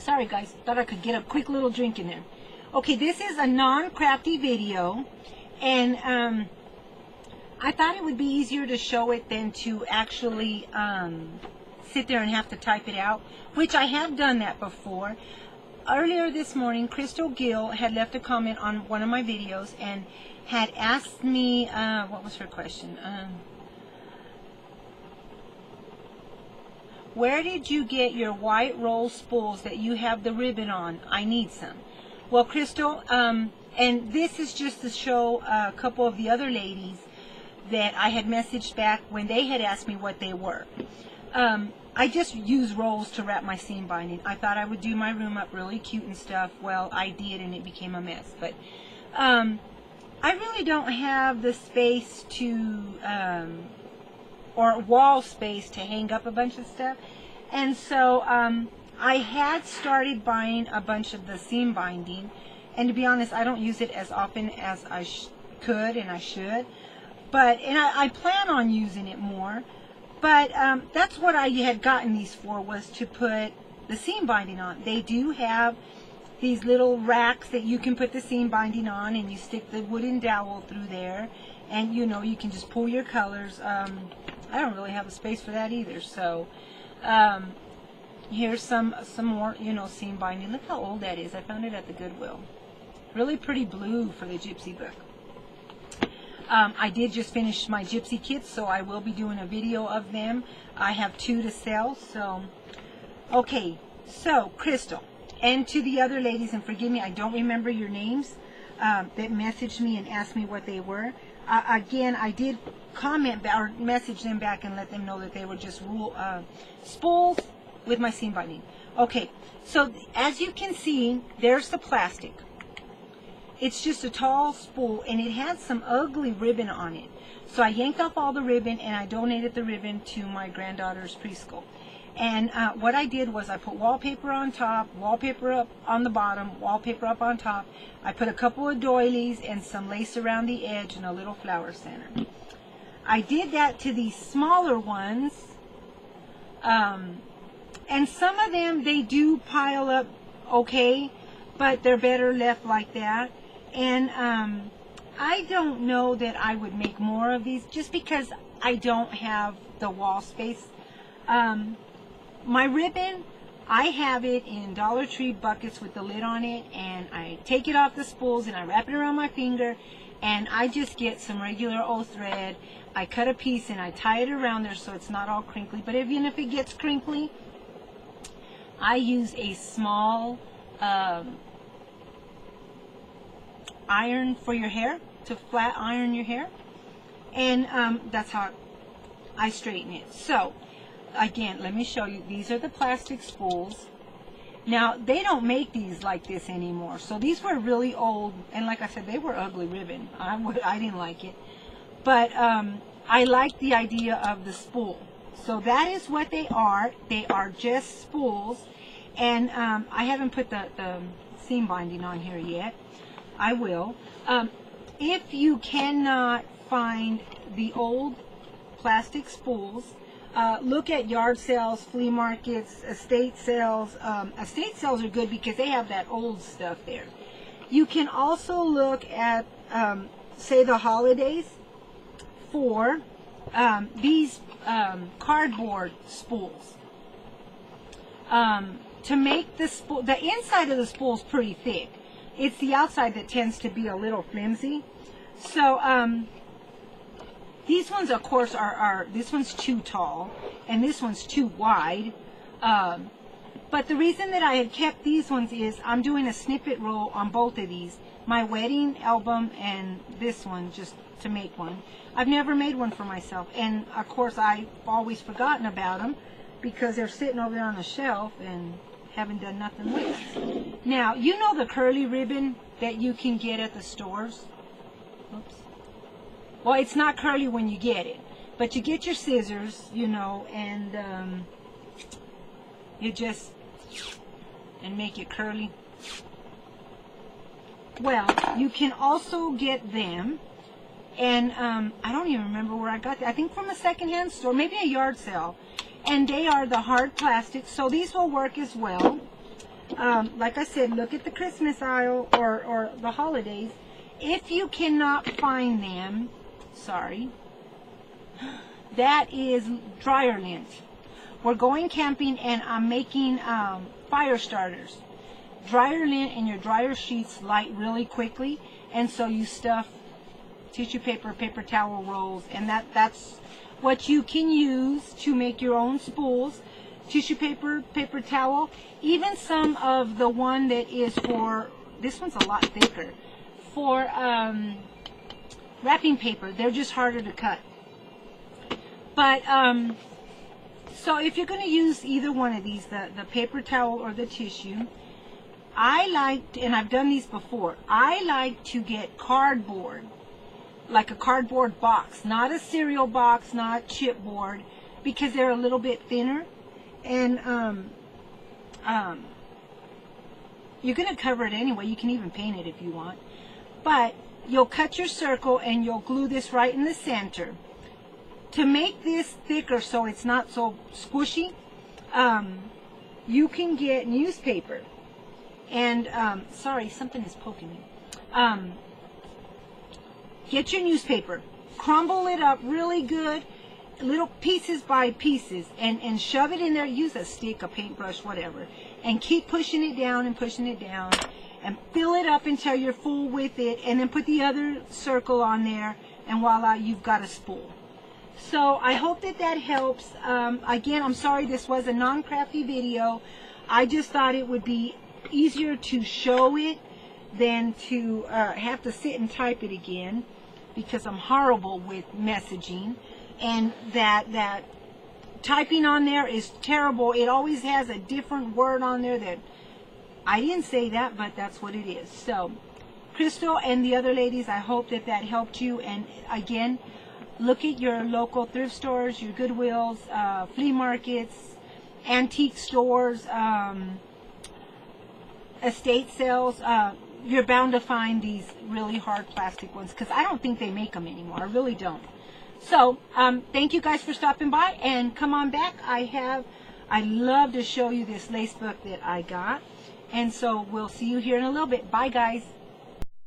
Sorry guys, thought I could get a quick little drink in there. Okay, this is a non-crafty video, and I thought it would be easier to show it than to actually sit there and have to type it out, which I have done that before. Earlier this morning, Crystal Gill had left a comment on one of my videos and had asked me, what was her question? Where did you get your white roll spools that you have the ribbon on? I need some. Well, Crystal, and this is just to show a couple of the other ladies that I had messaged back when they had asked me what they were. I just use rolls to wrap my seam binding. I thought I would do my room up really cute and stuff. Well, I did, and it became a mess. But I really don't have the space to, or wall space to hang up a bunch of stuff. And so I had started buying a bunch of the seam binding. And to be honest, I don't use it as often as I could and I should. But, and I plan on using it more. But that's what I had gotten these for, was to put the seam binding on. They do have these little racks that you can put the seam binding on, and you stick the wooden dowel through there, and you know, you can just pull your colors. I don't really have a space for that either, so here's some more, you know, seam binding. Look how old that is. I found it at the Goodwill. Really pretty blue for the Gypsy book. I did just finish my Gypsy kits, so I will be doing a video of them. I have 2 to sell, so. Okay, so Crystal, and to the other ladies, and forgive me, I don't remember your names, that messaged me and asked me what they were. Again, I did comment or message them back and let them know that they were just spools with my seam binding. Okay, so as you can see, there's the plastic. It's just a tall spool, and it had some ugly ribbon on it. So I yanked off all the ribbon, and I donated the ribbon to my granddaughter's preschool. And what I did was I put wallpaper on top, wallpaper up on the bottom, wallpaper up on top. I put a couple of doilies and some lace around the edge and a little flower center. I did that to these smaller ones. And some of them, they do pile up okay, but they're better left like that. And I don't know that I would make more of these just because I don't have the wall space. My ribbon, I have it in Dollar Tree buckets with the lid on it, and I take it off the spools and I wrap it around my finger, and I just get some regular old thread. I cut a piece and I tie it around there so it's not all crinkly. But even if it gets crinkly, I use a small iron for your hair, to flat iron your hair, and that's how I straighten it. So again, let me show you. These are the plastic spools. Now they don't make these like this anymore, so these were really old, and like I said, they were ugly ribbon. I didn't like it, but I like the idea of the spool. So that is what they are. They are just spools, and I haven't put the seam binding on here yet. I will. If you cannot find the old plastic spools, look at yard sales, flea markets, estate sales. Estate sales are good because they have that old stuff there. You can also look at, say, the holidays for these cardboard spools. To make the spool, the inside of the spool is pretty thick. It's the outside that tends to be a little flimsy. So these ones, of course, this one's too tall and this one's too wide. But the reason that I had kept these ones is I'm doing a snippet roll on both of these. My wedding album and this one, just to make one. I've never made one for myself. And, of course, I've always forgotten about them because they're sitting over there on the shelf and haven't done nothing with it. Now, you know the curly ribbon that you can get at the stores? Oops. Well, it's not curly when you get it, but you get your scissors, you know, and you just, and make it curly. Well, you can also get them, and I don't even remember where I got them. I think from a secondhand store, maybe a yard sale. And they are the hard plastic, so these will work as well. like I said, look at the Christmas aisle or the holidays. If you cannot find them, sorry, that is dryer lint. We're going camping and I'm making fire starters. Dryer lint and your dryer sheets light really quickly, and so you stuff tissue paper, paper towel rolls, and that's what you can use to make your own spools. Tissue paper, paper towel, even some of the one that is for, this one's a lot thicker, for wrapping paper. They're just harder to cut. But so if you're going to use either one of these, the paper towel or the tissue, I like, and I've done these before, I like to get cardboard, like a cardboard box, not a cereal box, not chipboard, because they're a little bit thinner. And you're going to cover it anyway. You can even paint it if you want. But you'll cut your circle and you'll glue this right in the center. To make this thicker so it's not so squishy, you can get newspaper. And, sorry, something is poking me. Get your newspaper. Crumble it up really good, little pieces by pieces, and shove it in there. Use a stick, a paintbrush, whatever, and keep pushing it down and pushing it down, and fill it up until you're full with it, and then put the other circle on there, and voila, you've got a spool. So I hope that helps. Again, I'm sorry this was a non-crafty video. I just thought it would be easier to show it than to have to sit and type it again, because I'm horrible with messaging. And that typing on there is terrible. It always has a different word on there that I didn't say that, but that's what it is. So, Crystal and the other ladies, I hope that helped you. And again, look at your local thrift stores, your Goodwills, flea markets, antique stores, estate sales. You're bound to find these really hard plastic ones, because I don't think they make them anymore. I really don't. So, thank you guys for stopping by, and come on back. I'd love to show you this lace book that I got. And so we'll see you here in a little bit. Bye, guys.